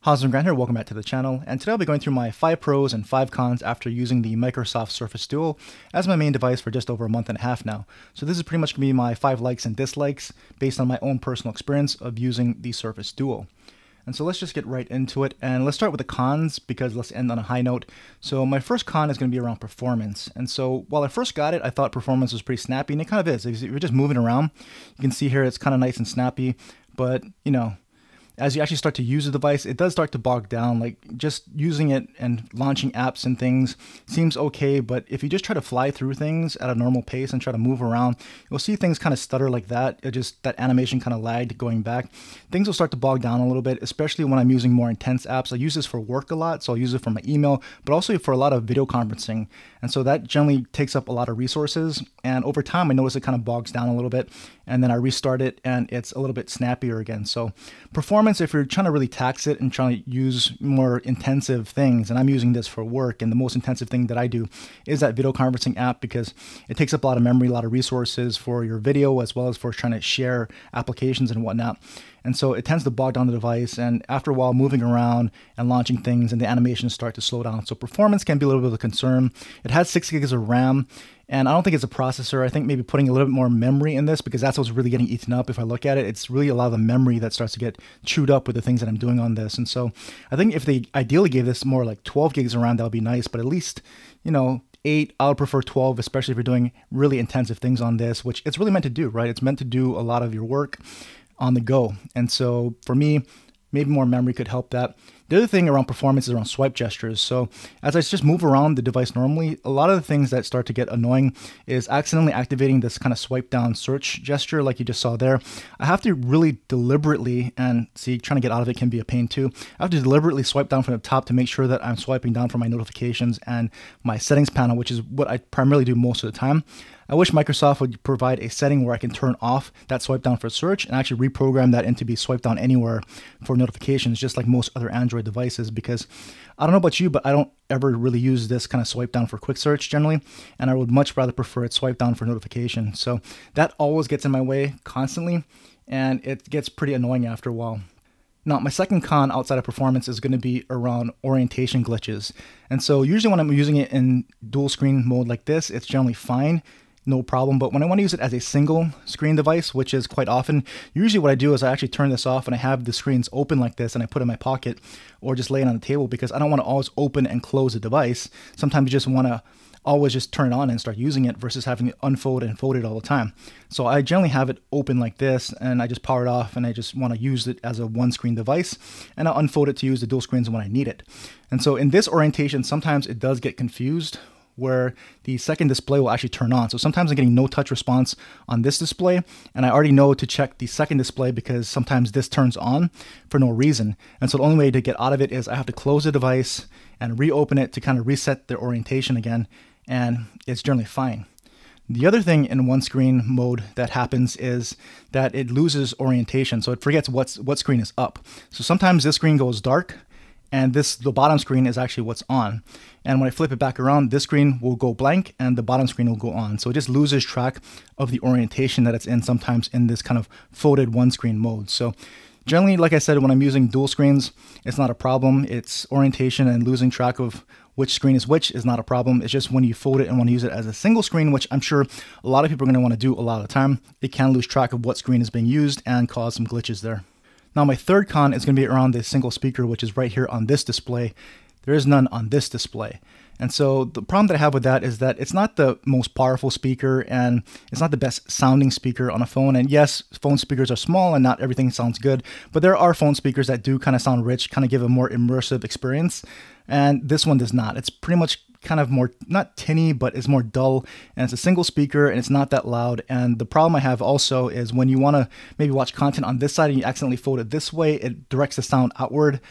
How's Grant here, welcome back to the channel, and today I'll be going through my 5 pros and 5 cons after using the Microsoft Surface Duo as my main device for just over a month and a half now. So this is pretty much going to be my 5 likes and dislikes based on my own personal experience of using the Surface Duo. And so let's just get right into it, and let's start with the cons because let's end on a high note. So my first con is going to be around performance. And so while I first got it, I thought performance was pretty snappy, and it kind of is. If you're just moving around, you can see here it's kind of nice and snappy, but you know, as you actually start to use the device, it does start to bog down. Like just using it and launching apps and things seems okay, but if you just try to fly through things at a normal pace and try to move around, you'll see things kind of stutter like that. It just, that animation kind of lagged going back. Things will start to bog down a little bit, especially when I'm using more intense apps. I use this for work a lot, so I'll use it for my email, but also for a lot of video conferencing. And so that generally takes up a lot of resources. And over time, I notice it kind of bogs down a little bit, and then I restart it and it's a little bit snappier again. So performance, if you're trying to really tax it and trying to use more intensive things, and I'm using this for work, and the most intensive thing that I do is that video conferencing app because it takes up a lot of memory, a lot of resources for your video as well as for trying to share applications and whatnot. And so it tends to bog down the device, and after a while moving around and launching things and the animations start to slow down. So performance can be a little bit of a concern. It has 6 gigs of RAM, and I don't think it's a processor. I think maybe putting a little bit more memory in this, because that's what's really getting eaten up. If I look at it, it's really a lot of the memory that starts to get chewed up with the things that I'm doing on this. And so I think if they ideally gave this more like 12 gigs of RAM, that would be nice, but at least, you know, 8, I would prefer 12, especially if you're doing really intensive things on this, which it's really meant to do, right? It's meant to do a lot of your work on the go. And so for me, maybe more memory could help that. The other thing around performance is around swipe gestures. So as I just move around the device normally, a lot of the things that start to get annoying is accidentally activating this kind of swipe down search gesture like you just saw there. I have to really deliberately, and see, trying to get out of it can be a pain too. I have to deliberately swipe down from the top to make sure that I'm swiping down for my notifications and my settings panel, which is what I primarily do most of the time. I wish Microsoft would provide a setting where I can turn off that swipe down for search and actually reprogram that into be swipe down anywhere for notifications, just like most other Android devices, because I don't know about you, but I don't ever really use this kind of swipe down for quick search generally, and I would much rather prefer it swipe down for notification. So that always gets in my way constantly, and it gets pretty annoying after a while. Now, my second con outside of performance is going to be around orientation glitches. And so usually when I'm using it in dual screen mode like this, it's generally fine, no problem. But when I want to use it as a single screen device, which is quite often, usually what I do is I actually turn this off and I have the screens open like this and I put it in my pocket or just lay it on the table, because I don't want to always open and close the device. Sometimes you just want to always just turn it on and start using it versus having it unfold and fold it all the time. So I generally have it open like this and I just power it off and I just want to use it as a one screen device, and I'll unfold it to use the dual screens when I need it. And so in this orientation, sometimes it does get confused where the second display will actually turn on. So sometimes I'm getting no touch response on this display, and I already know to check the second display because sometimes this turns on for no reason. And so the only way to get out of it is I have to close the device and reopen it to kind of reset the orientation again, and it's generally fine. The other thing in one screen mode that happens is that it loses orientation. So it forgets what screen is up. So sometimes this screen goes dark, and the bottom screen is actually what's on. And when I flip it back around, this screen will go blank and the bottom screen will go on. So it just loses track of the orientation that it's in sometimes in this kind of folded one screen mode. So generally, like I said, when I'm using dual screens, it's not a problem. It's orientation and losing track of which screen is which is not a problem. It's just when you fold it and want to use it as a single screen, which I'm sure a lot of people are going to want to do a lot of the time, it can lose track of what screen is being used and cause some glitches there. Now, my third con is going to be around the single speaker, which is right here on this display. There is none on this display. And so the problem that I have with that is that it's not the most powerful speaker and it's not the best sounding speaker on a phone. And yes, phone speakers are small and not everything sounds good, but there are phone speakers that do kind of sound rich, kind of give a more immersive experience. And this one does not. It's pretty much kind of more, not tinny, but it's more dull, and it's a single speaker and it's not that loud. And the problem I have also is when you want to maybe watch content on this side and you accidentally fold it this way, it directs the sound outward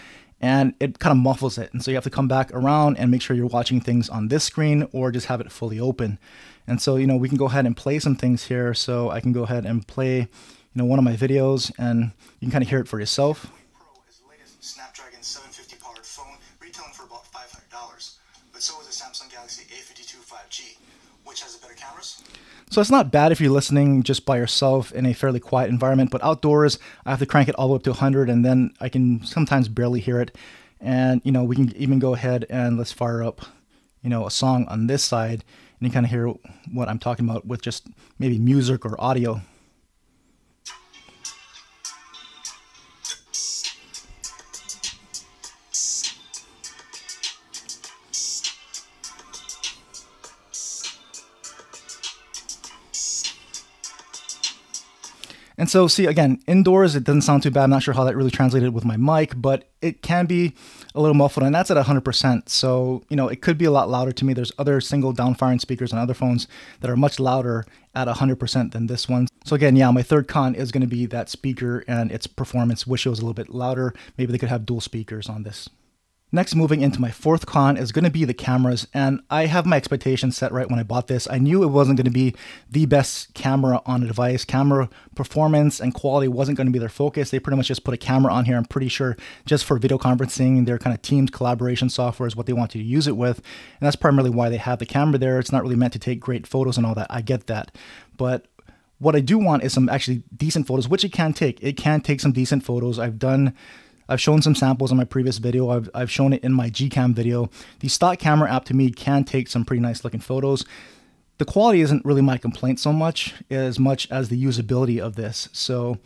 and it kind of muffles it. And so you have to come back around and make sure you're watching things on this screen or just have it fully open. And so, you know, we can go ahead and play some things here. So I can go ahead and play, you know, one of my videos and you can kind of hear it for yourself. Pro is the latest Snapdragon 750 powered phone, retailing for about $500. But so is the Samsung Galaxy A52 5G. Which has the better cameras? So it's not bad if you're listening just by yourself in a fairly quiet environment, but outdoors, I have to crank it all the way up to 100, and then I can sometimes barely hear it. And, we can even go ahead and let's fire up, a song on this side, and you kind of hear what I'm talking about with just maybe music or audio. And so, see, again, indoors, it doesn't sound too bad. I'm not sure how that really translated with my mic, but it can be a little muffled, and that's at 100%. So, it could be a lot louder to me. There's other single downfiring speakers on other phones that are much louder at 100% than this one. So again, yeah, my third con is going to be that speaker and its performance. Wish it was a little bit louder. Maybe they could have dual speakers on this. Next, moving into my fourth con is going to be the cameras, and I have my expectations set right when I bought this. I knew it wasn't going to be the best camera on a device. Camera performance and quality wasn't going to be their focus. They pretty much just put a camera on here, I'm pretty sure, just for video conferencing. Their kind of Teams collaboration software is what they want you to use it with, and that's primarily why they have the camera there. It's not really meant to take great photos and all that. I get that, but what I do want is some actually decent photos, which it can take. It can take some decent photos. I've shown some samples in my previous video. I've shown it in my Gcam video. The stock camera app to me can take some pretty nice looking photos. The quality isn't really my complaint so much as the usability of this. So,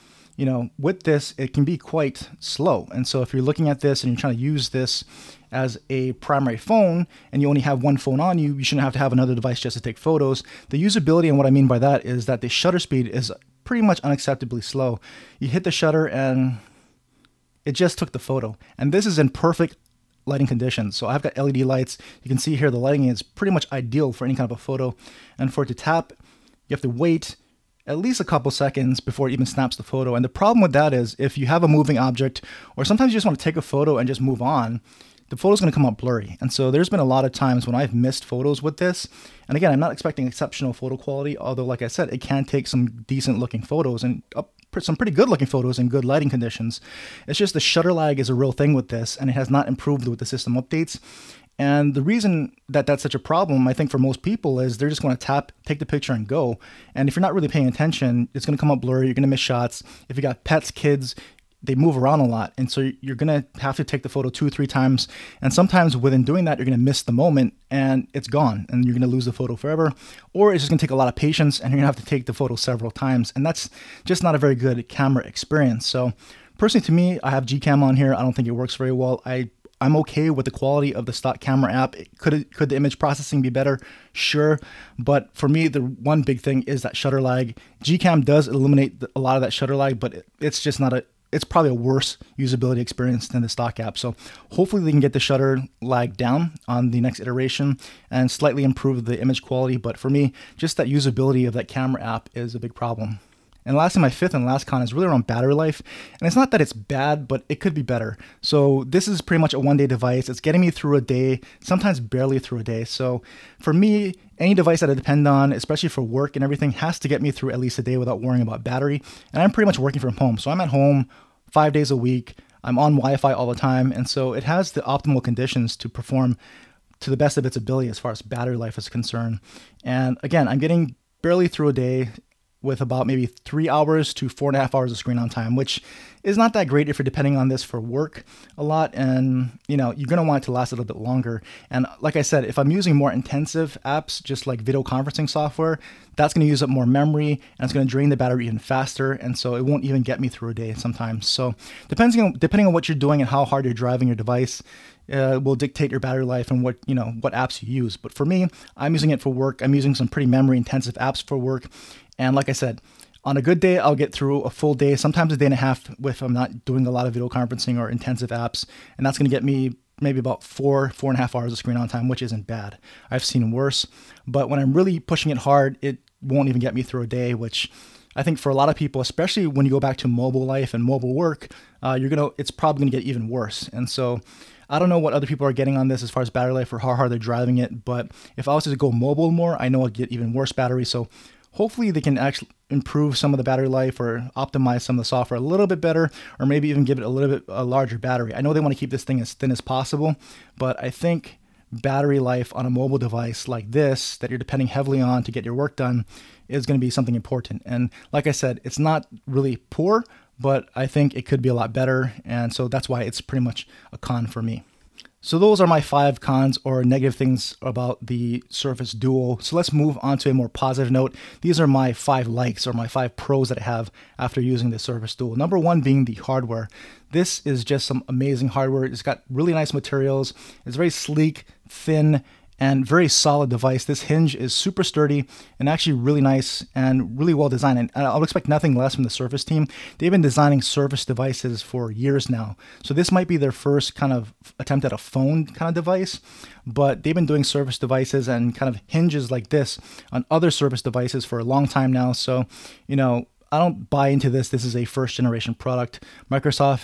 with this, it can be quite slow. And so if you're looking at this and you're trying to use this as a primary phone and you only have one phone on you, you shouldn't have to have another device just to take photos. The usability, and what I mean by that is that the shutter speed is pretty much unacceptably slow. You hit the shutter and it just took the photo, and this is in perfect lighting conditions. So I've got LED lights. You can see here the lighting is pretty much ideal for any kind of a photo. And for it to tap, you have to wait at least a couple seconds before it even snaps the photo. And the problem with that is if you have a moving object, or sometimes you just want to take a photo and just move on, the photo's going to come out blurry. And so there's been a lot of times when I've missed photos with this. And again, I'm not expecting exceptional photo quality, although like I said, it can take some decent looking photos and some pretty good looking photos in good lighting conditions. It's just the shutter lag is a real thing with this, and it has not improved with the system updates. And the reason that that's such a problem, I think, for most people is they're just going to tap, take the picture, and go. And if you're not really paying attention, it's going to come up blurry. You're going to miss shots. If you got pets, kids, they move around a lot. And so you're going to have to take the photo 2 or 3 times. And sometimes within doing that, you're going to miss the moment and it's gone and you're going to lose the photo forever. Or it's just going to take a lot of patience and you're going to have to take the photo several times. And that's just not a very good camera experience. So personally, to me, I have Gcam on here. I don't think it works very well. I'm okay with the quality of the stock camera app. Could the image processing be better? Sure. But for me, the one big thing is that shutter lag. Gcam does eliminate a lot of that shutter lag, but it's just not it's probably a worse usability experience than the stock app. So hopefully they can get the shutter lag down on the next iteration and slightly improve the image quality. But for me, just that usability of that camera app is a big problem. And lastly, my fifth and last con is really around battery life. And it's not that it's bad, but it could be better. So this is pretty much a one-day device. It's getting me through a day, sometimes barely through a day. So for me, any device that I depend on, especially for work and everything, has to get me through at least a day without worrying about battery. And I'm pretty much working from home. So I'm at home 5 days a week. I'm on Wi-Fi all the time. And so it has the optimal conditions to perform to the best of its ability as far as battery life is concerned. And again, I'm getting barely through a day with about maybe 3 hours to 4.5 hours of screen on time, which is not that great if you're depending on this for work a lot. And you're going to want it to last a little bit longer. And like I said, if I'm using more intensive apps, just like video conferencing software, that's going to use up more memory and it's going to drain the battery even faster. And so it won't even get me through a day sometimes. So depending on what you're doing and how hard you're driving your device, will dictate your battery life and what apps you use. But for me, I'm using it for work. I'm using some pretty memory intensive apps for work. And like I said, on a good day, I'll get through a full day, sometimes a day and a half if I'm not doing a lot of video conferencing or intensive apps. And that's going to get me maybe about 4.5 hours of screen on time, which isn't bad. I've seen worse. But when I'm really pushing it hard, it won't even get me through a day, which I think for a lot of people, especially when you go back to mobile life and mobile work, it's probably going to get even worse. And so I don't know what other people are getting on this as far as battery life or how hard they're driving it. But if I was to go mobile more, I know I'll get even worse battery. So hopefully they can actually improve some of the battery life or optimize some of the software a little bit better, or maybe even give it a little bit a larger battery. I know they want to keep this thing as thin as possible, but I think battery life on a mobile device like this that you're depending heavily on to get your work done is going to be something important. And like I said, it's not really poor, but I think it could be a lot better. And so that's why it's pretty much a con for me. So those are my 5 cons or negative things about the Surface Duo. So let's move on to a more positive note. These are my 5 likes or my 5 pros that I have after using the Surface Duo. Number 1 being the hardware. This is just some amazing hardware. It's got really nice materials. It's very sleek, thin, and very solid device. This hinge is super sturdy and actually really nice and really well designed. And I'll expect nothing less from the Surface team. They've been designing Surface devices for years now. So this might be their first kind of attempt at a phone kind of device, but they've been doing Surface devices and kind of hinges like this on other Surface devices for a long time now. So, you know, I don't buy into this. This is a first generation product. Microsoft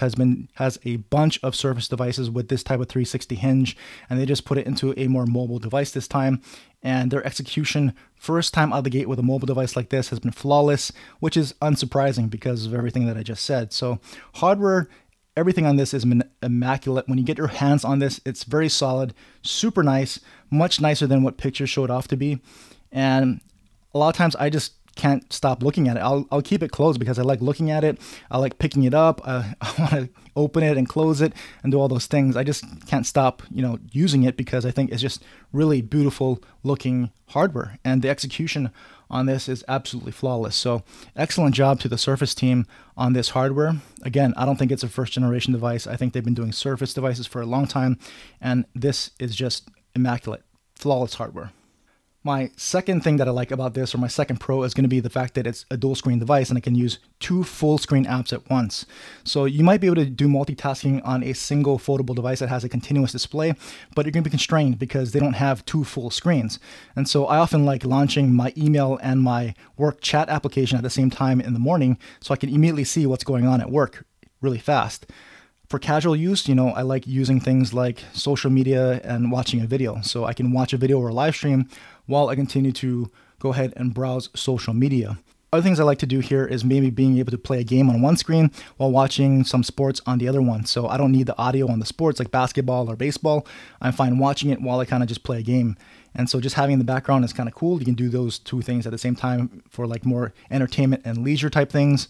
has a bunch of Surface devices with this type of 360 hinge, and they just put it into a more mobile device this time. And their execution first time out of the gate with a mobile device like this has been flawless, which is unsurprising because of everything that I just said. So hardware, everything on this is immaculate. When you get your hands on this, it's very solid, super nice, much nicer than what pictures showed off to be. And a lot of times I just can't stop looking at it. I'll keep it closed because I like looking at it. I like picking it up. I want to open it and close it and do all those things. I just can't stop, you know, using it because I think it's just really beautiful looking hardware, and the execution on this is absolutely flawless. So excellent job to the Surface team on this hardware. Again, I don't think it's a first generation device. I think they've been doing Surface devices for a long time, and this is just immaculate, flawless hardware. My second thing that I like about this, or my second pro, is going to be the fact that it's a dual screen device and I can use 2 full screen apps at once. So you might be able to do multitasking on a single foldable device that has a continuous display, but you're going to be constrained because they don't have 2 full screens. And so I often like launching my email and my work chat application at the same time in the morning so I can immediately see what's going on at work really fast. For casual use, you know, I like using things like social media and watching a video. So I can watch a video or a live stream while I continue to go ahead and browse social media. Other things I like to do here is maybe being able to play a game on one screen while watching some sports on the other one. So I don't need the audio on the sports like basketball or baseball. I'm fine watching it while I kind of just play a game. And so just having the background is kind of cool. You can do those 2 things at the same time for like more entertainment and leisure type things.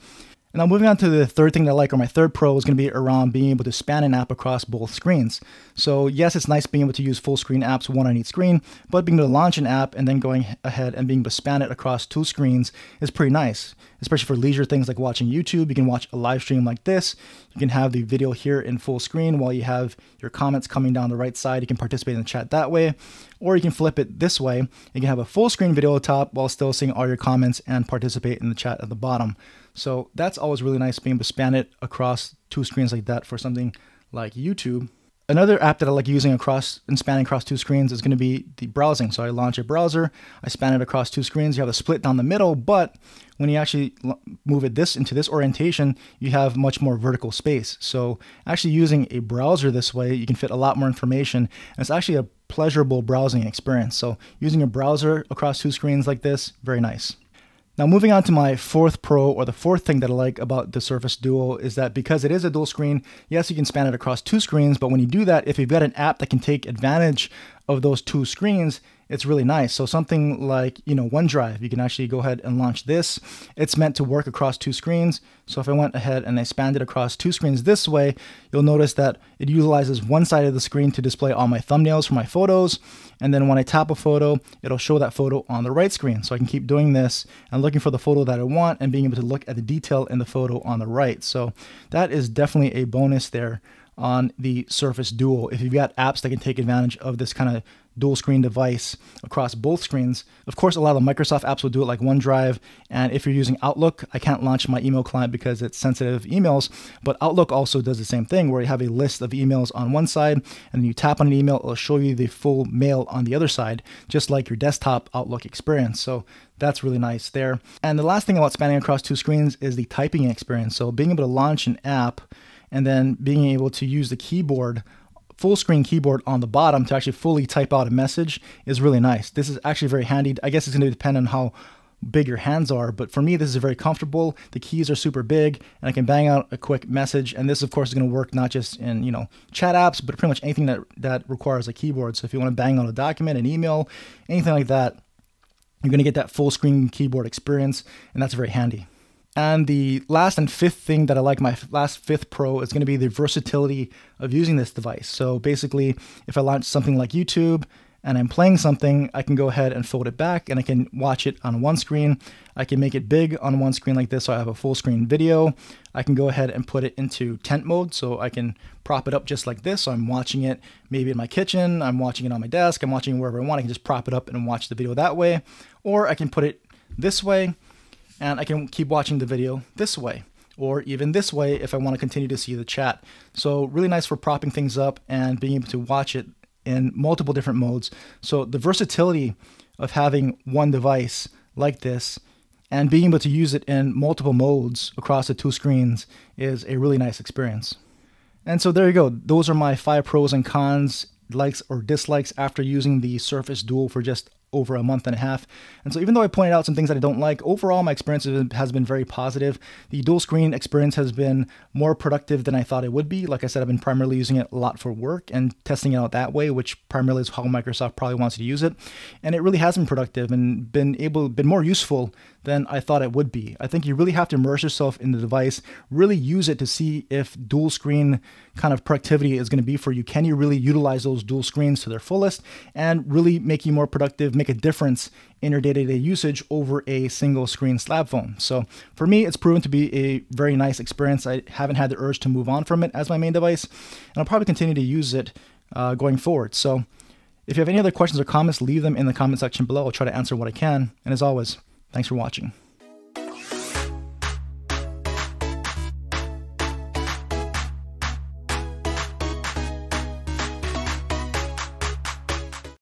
And now moving on to the third thing that I like, or my third pro, is going to be around being able to span an app across both screens. So yes, it's nice being able to use full screen apps, one on each screen, but being able to launch an app and then going ahead and being able to span it across 2 screens is pretty nice, especially for leisure things like watching YouTube. You can watch a live stream like this. You can have the video here in full screen while you have your comments coming down the right side. You can participate in the chat that way, or you can flip it this way. You can have a full screen video at the top while still seeing all your comments and participate in the chat at the bottom. So that's always really nice, being able to span it across 2 screens like that for something like YouTube. Another app that I like using across and spanning across 2 screens is going to be the browsing. So I launch a browser, I span it across 2 screens. You have a split down the middle, but when you actually move it into this orientation, you have much more vertical space. So actually using a browser this way, you can fit a lot more information, and it's actually a pleasurable browsing experience. So using a browser across 2 screens like this, very nice. Now moving on to my fourth pro, or the fourth thing that I like about the Surface Duo, is that because it is a dual screen, yes, you can span it across 2 screens, but when you do that, if you've got an app that can take advantage of those 2 screens, it's really nice. So something like, you know, OneDrive, you can actually go ahead and launch this. It's meant to work across 2 screens. So if I went ahead and I spanned it across 2 screens this way, you'll notice that it utilizes one side of the screen to display all my thumbnails for my photos. And then when I tap a photo, it'll show that photo on the right screen. So I can keep doing this and looking for the photo that I want and being able to look at the detail in the photo on the right. So that is definitely a bonus there on the Surface Duo. If you've got apps that can take advantage of this kind of dual screen device across both screens. Of course, a lot of the Microsoft apps will do it, like OneDrive. And if you're using Outlook, I can't launch my email client because it's sensitive emails, but Outlook also does the same thing, where you have a list of emails on one side, and then you tap on an email, it'll show you the full mail on the other side, just like your desktop Outlook experience. So that's really nice there. And the last thing about spanning across 2 screens is the typing experience. So being able to launch an app and then being able to use the keyboard, full screen keyboard on the bottom, to actually fully type out a message is really nice. This is actually very handy. I guess it's going to depend on how big your hands are, but for me, this is very comfortable. The keys are super big, and I can bang out a quick message. And this, of course, is going to work not just in, chat apps, but pretty much anything that requires a keyboard. So if you want to bang out a document, an email, anything like that, you're going to get that full screen keyboard experience, and that's very handy. And the last and fifth thing that I like, my fifth pro, is going to be the versatility of using this device. So basically, if I launch something like YouTube and I'm playing something, I can go ahead and fold it back and I can watch it on one screen. I can make it big on one screen like this, so I have a full screen video. I can go ahead and put it into tent mode, so I can prop it up just like this. So I'm watching it maybe in my kitchen, I'm watching it on my desk, I'm watching it wherever I want. I can just prop it up and watch the video that way. Or I can put it this way, and I can keep watching the video this way, or even this way if I want to continue to see the chat. So really nice for propping things up and being able to watch it in multiple different modes. So the versatility of having one device like this and being able to use it in multiple modes across the two screens is a really nice experience. And so there you go. Those are my 5 pros and cons, likes or dislikes after using the Surface Duo for just over a month and a half. And so even though I pointed out some things that I don't like, overall my experience has been very positive. The dual screen experience has been more productive than I thought it would be. Like I said, I've been primarily using it a lot for work and testing it out that way, which primarily is how Microsoft probably wants you to use it. And it really has been productive and been more useful than I thought it would be. I think you really have to immerse yourself in the device, really use it to see if dual screen kind of productivity is going to be for you. Can you really utilize those dual screens to their fullest and really make you more productive, make a difference in your day-to-day usage over a single screen slab phone? So for me, it's proven to be a very nice experience. I haven't had the urge to move on from it as my main device, and I'll probably continue to use it going forward. So if you have any other questions or comments, leave them in the comment section below. I'll try to answer what I can. And as always, thanks for watching.